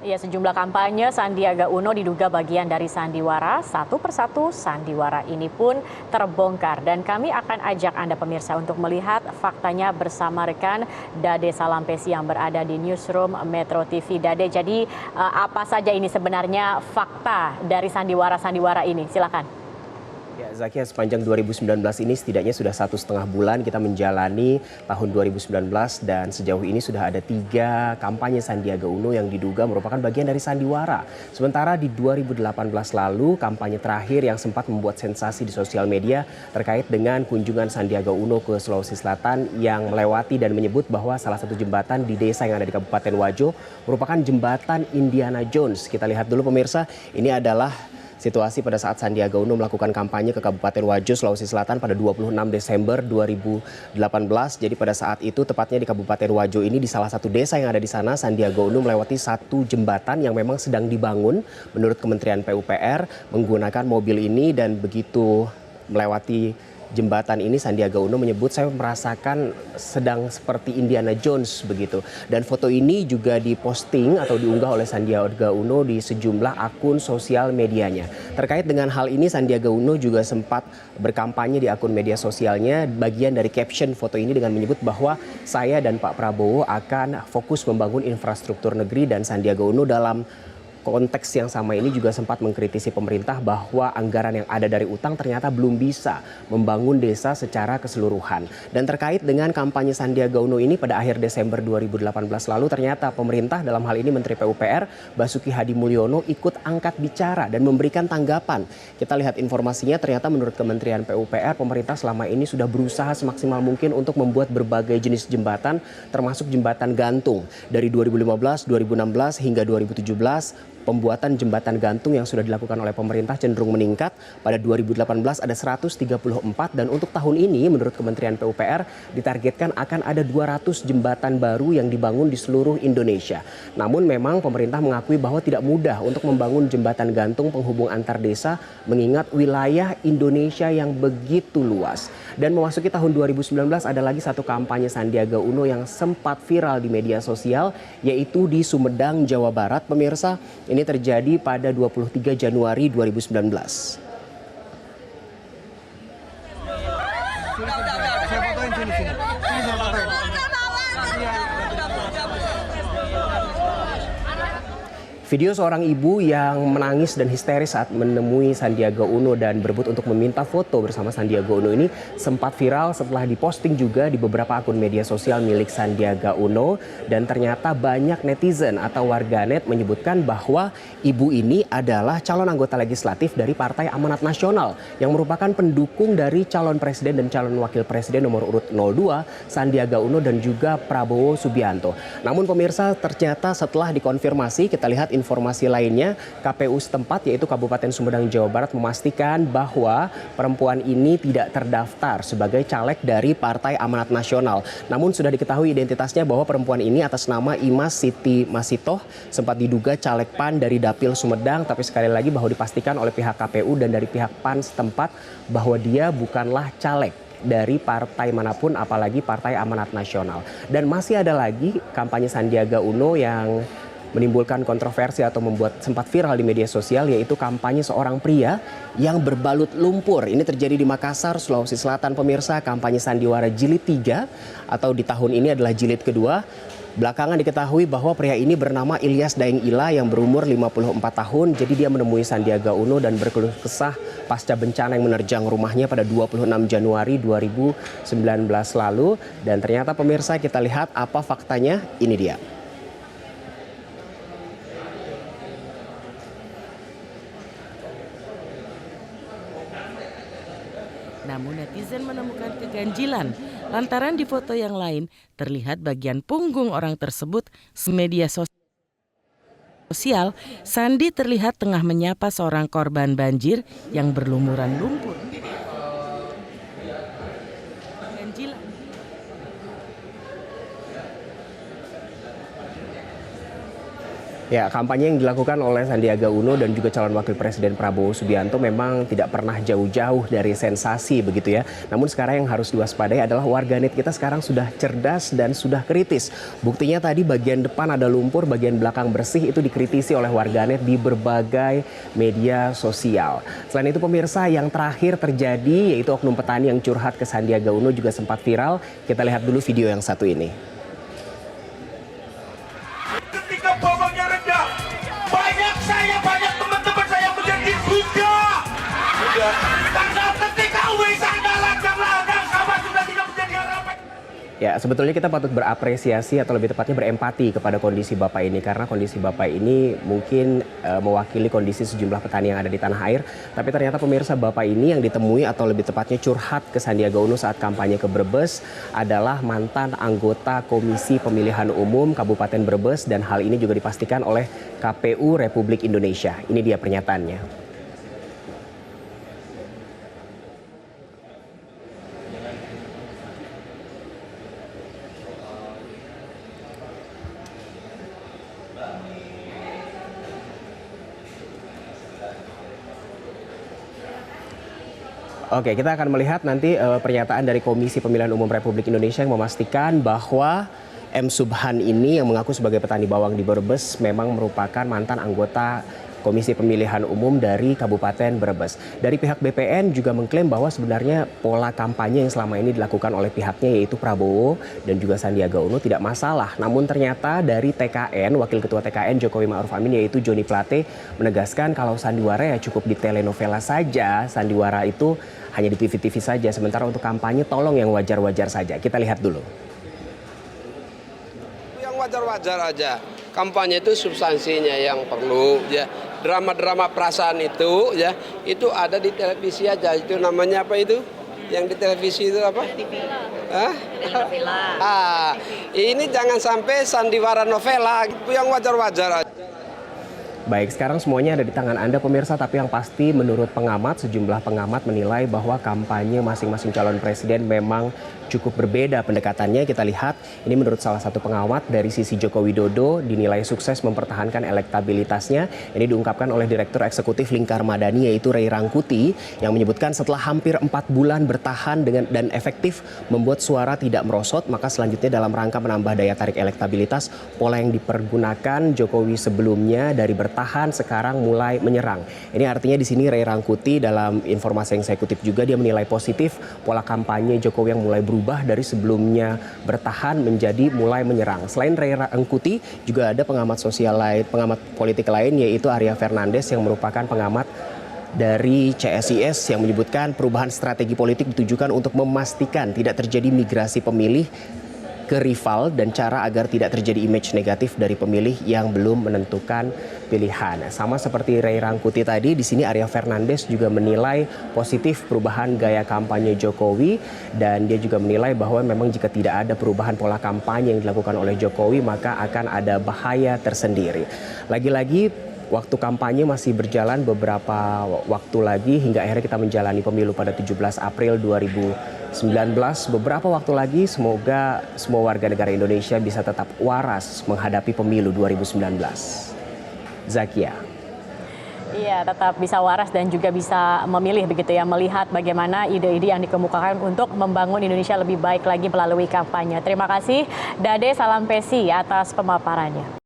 Ya, sejumlah kampanye Sandiaga Uno diduga bagian dari sandiwara. Satu persatu sandiwara ini pun terbongkar. Dan kami akan ajak Anda pemirsa untuk melihat faktanya bersama rekan Dade Salampesi yang berada di Newsroom Metro TV. Dade, jadi apa saja ini sebenarnya fakta dari sandiwara-sandiwara ini? Silakan. Ya, Zakia, sepanjang 2019 ini setidaknya sudah 1,5 bulan kita menjalani tahun 2019 dan sejauh ini sudah ada 3 kampanye Sandiaga Uno yang diduga merupakan bagian dari sandiwara. Sementara di 2018 lalu kampanye terakhir yang sempat membuat sensasi di sosial media terkait dengan kunjungan Sandiaga Uno ke Sulawesi Selatan yang melewati dan menyebut bahwa salah satu jembatan di desa yang ada di Kabupaten Wajo merupakan jembatan Indiana Jones. Kita lihat dulu pemirsa, ini adalah situasi pada saat Sandiaga Uno melakukan kampanye ke Kabupaten Wajo, Sulawesi Selatan pada 26 Desember 2018. Jadi pada saat itu tepatnya di Kabupaten Wajo ini di salah satu desa yang ada di sana Sandiaga Uno melewati satu jembatan yang memang sedang dibangun menurut Kementerian PUPR menggunakan mobil ini dan begitu melewati jembatan ini Sandiaga Uno menyebut saya merasakan sedang seperti Indiana Jones begitu. Dan foto ini juga diposting atau diunggah oleh Sandiaga Uno di sejumlah akun sosial medianya. Terkait dengan hal ini Sandiaga Uno juga sempat berkampanye di akun media sosialnya. Bagian dari caption foto ini dengan menyebut bahwa saya dan Pak Prabowo akan fokus membangun infrastruktur negeri dan Sandiaga Uno dalam konteks yang sama ini juga sempat mengkritisi pemerintah bahwa anggaran yang ada dari utang ternyata belum bisa membangun desa secara keseluruhan. Dan terkait dengan kampanye Sandiaga Uno ini pada akhir Desember 2018 lalu ternyata pemerintah dalam hal ini Menteri PUPR Basuki Hadi Mulyono ikut angkat bicara dan memberikan tanggapan. Kita lihat informasinya ternyata menurut Kementerian PUPR pemerintah selama ini sudah berusaha semaksimal mungkin untuk membuat berbagai jenis jembatan termasuk jembatan gantung. Dari 2015, 2016 hingga 2017 pembuatan jembatan gantung yang sudah dilakukan oleh pemerintah cenderung meningkat. Pada 2018 ada 134 dan untuk tahun ini menurut Kementerian PUPR ditargetkan akan ada 200 jembatan baru yang dibangun di seluruh Indonesia. Namun memang pemerintah mengakui bahwa tidak mudah untuk membangun jembatan gantung penghubung antar desa mengingat wilayah Indonesia yang begitu luas. Dan memasuki tahun 2019 ada lagi satu kampanye Sandiaga Uno yang sempat viral di media sosial yaitu di Sumedang, Jawa Barat. Pemirsa, ini terjadi pada 23 Januari 2019. Video seorang ibu yang menangis dan histeris saat menemui Sandiaga Uno dan berebut untuk meminta foto bersama Sandiaga Uno ini sempat viral setelah diposting juga di beberapa akun media sosial milik Sandiaga Uno. Dan ternyata banyak netizen atau warganet menyebutkan bahwa ibu ini adalah calon anggota legislatif dari Partai Amanat Nasional yang merupakan pendukung dari calon presiden dan calon wakil presiden nomor urut 02 Sandiaga Uno dan juga Prabowo Subianto. Namun pemirsa ternyata setelah dikonfirmasi kita lihat informasi lainnya, KPU setempat yaitu Kabupaten Sumedang, Jawa Barat memastikan bahwa perempuan ini tidak terdaftar sebagai caleg dari Partai Amanat Nasional. Namun sudah diketahui identitasnya bahwa perempuan ini atas nama Imas Siti Masitoh sempat diduga caleg PAN dari Dapil Sumedang, tapi sekali lagi bahwa dipastikan oleh pihak KPU dan dari pihak PAN setempat bahwa dia bukanlah caleg dari partai manapun apalagi Partai Amanat Nasional. Dan masih ada lagi kampanye Sandiaga Uno yang menimbulkan kontroversi atau membuat sempat viral di media sosial yaitu kampanye seorang pria yang berbalut lumpur. Ini terjadi di Makassar, Sulawesi Selatan pemirsa. Kampanye Sandiwara Jilid 3 atau di tahun ini adalah jilid kedua. Belakangan diketahui bahwa pria ini bernama Ilyas Daeng Ila yang berumur 54 tahun. Jadi dia menemui Sandiaga Uno dan berkeluh kesah pasca bencana yang menerjang rumahnya pada 26 Januari 2019 lalu. Dan ternyata pemirsa kita lihat apa faktanya, ini dia. Namun netizen menemukan keganjilan lantaran di foto yang lain terlihat bagian punggung orang tersebut. Media sosial, Sandi terlihat tengah menyapa seorang korban banjir yang berlumuran lumpur. Keganjilan. Ya, kampanye yang dilakukan oleh Sandiaga Uno dan juga calon wakil presiden Prabowo Subianto memang tidak pernah jauh-jauh dari sensasi begitu ya. Namun sekarang yang harus diwaspadai adalah warganet kita sekarang sudah cerdas dan sudah kritis. Buktinya tadi bagian depan ada lumpur, bagian belakang bersih itu dikritisi oleh warganet di berbagai media sosial. Selain itu pemirsa, yang terakhir terjadi yaitu oknum petani yang curhat ke Sandiaga Uno juga sempat viral. Kita lihat dulu video yang satu ini. Ketika bawangnya rendah, banyak teman-teman saya menjadi buka. Karena ketika wisata ladang-ladang sama sudah tidak menjadi harapan. Ya, sebetulnya kita patut berapresiasi atau lebih tepatnya berempati kepada kondisi Bapak ini. Karena kondisi Bapak ini mungkin mewakili kondisi sejumlah petani yang ada di tanah air. Tapi ternyata pemirsa, Bapak ini yang ditemui atau lebih tepatnya curhat ke Sandiaga Uno saat kampanye ke Brebes adalah mantan anggota Komisi Pemilihan Umum Kabupaten Brebes. Dan hal ini juga dipastikan oleh KPU Republik Indonesia. Ini dia pernyataannya. Oke, kita akan melihat nanti pernyataan dari Komisi Pemilihan Umum Republik Indonesia yang memastikan bahwa M. Subhan ini yang mengaku sebagai petani bawang di Brebes memang merupakan mantan anggota Komisi Pemilihan Umum dari Kabupaten Brebes. Dari pihak BPN juga mengklaim bahwa sebenarnya pola kampanye yang selama ini dilakukan oleh pihaknya yaitu Prabowo dan juga Sandiaga Uno tidak masalah. Namun ternyata dari TKN, Wakil Ketua TKN Jokowi Ma'ruf Amin yaitu Joni Plate menegaskan kalau sandiwara ya cukup di telenovela saja, sandiwara itu hanya di TV-TV saja. Sementara untuk kampanye tolong yang wajar-wajar saja. Kita lihat dulu. Yang wajar-wajar aja. Kampanye itu substansinya yang perlu ya. Drama-drama perasaan itu ya, itu ada di televisi aja. Itu namanya apa itu? Yang di televisi itu apa? TV. Hah? Telenovela. Ini jangan sampai sandiwara novela. Itu yang wajar-wajar aja. Baik, sekarang semuanya ada di tangan Anda pemirsa, tapi yang pasti menurut pengamat, sejumlah pengamat menilai bahwa kampanye masing-masing calon presiden memang cukup berbeda pendekatannya. Kita lihat, ini menurut salah satu pengamat dari sisi Joko Widodo dinilai sukses mempertahankan elektabilitasnya. Ini diungkapkan oleh Direktur Eksekutif Lingkar Madani yaitu Ray Rangkuti yang menyebutkan setelah hampir 4 bulan bertahan dan efektif membuat suara tidak merosot, maka selanjutnya dalam rangka menambah daya tarik elektabilitas, pola yang dipergunakan Jokowi sebelumnya dari bertahan sekarang mulai menyerang. Ini artinya di sini Ray Rangkuti dalam informasi yang saya kutip juga dia menilai positif pola kampanye Jokowi yang mulai berubah dari sebelumnya bertahan menjadi mulai menyerang. Selain Ray Rangkuti juga ada pengamat sosial lain, pengamat politik lain yaitu Arya Fernandes yang merupakan pengamat dari CSIS yang menyebutkan perubahan strategi politik ditujukan untuk memastikan tidak terjadi migrasi pemilih ke rival dan cara agar tidak terjadi image negatif dari pemilih yang belum menentukan pilihan. Sama seperti Ray Rangkuti tadi, di sini Arya Fernandes juga menilai positif perubahan gaya kampanye Jokowi dan dia juga menilai bahwa memang jika tidak ada perubahan pola kampanye yang dilakukan oleh Jokowi maka akan ada bahaya tersendiri. Lagi-lagi waktu kampanye masih berjalan beberapa waktu lagi hingga akhirnya kita menjalani pemilu pada 17 April 2019. Beberapa waktu lagi semoga semua warga negara Indonesia bisa tetap waras menghadapi pemilu 2019. Zakia. Iya, tetap bisa waras dan juga bisa memilih begitu ya, melihat bagaimana ide-ide yang dikemukakan untuk membangun Indonesia lebih baik lagi melalui kampanye. Terima kasih Dade Salampesi atas pemaparannya.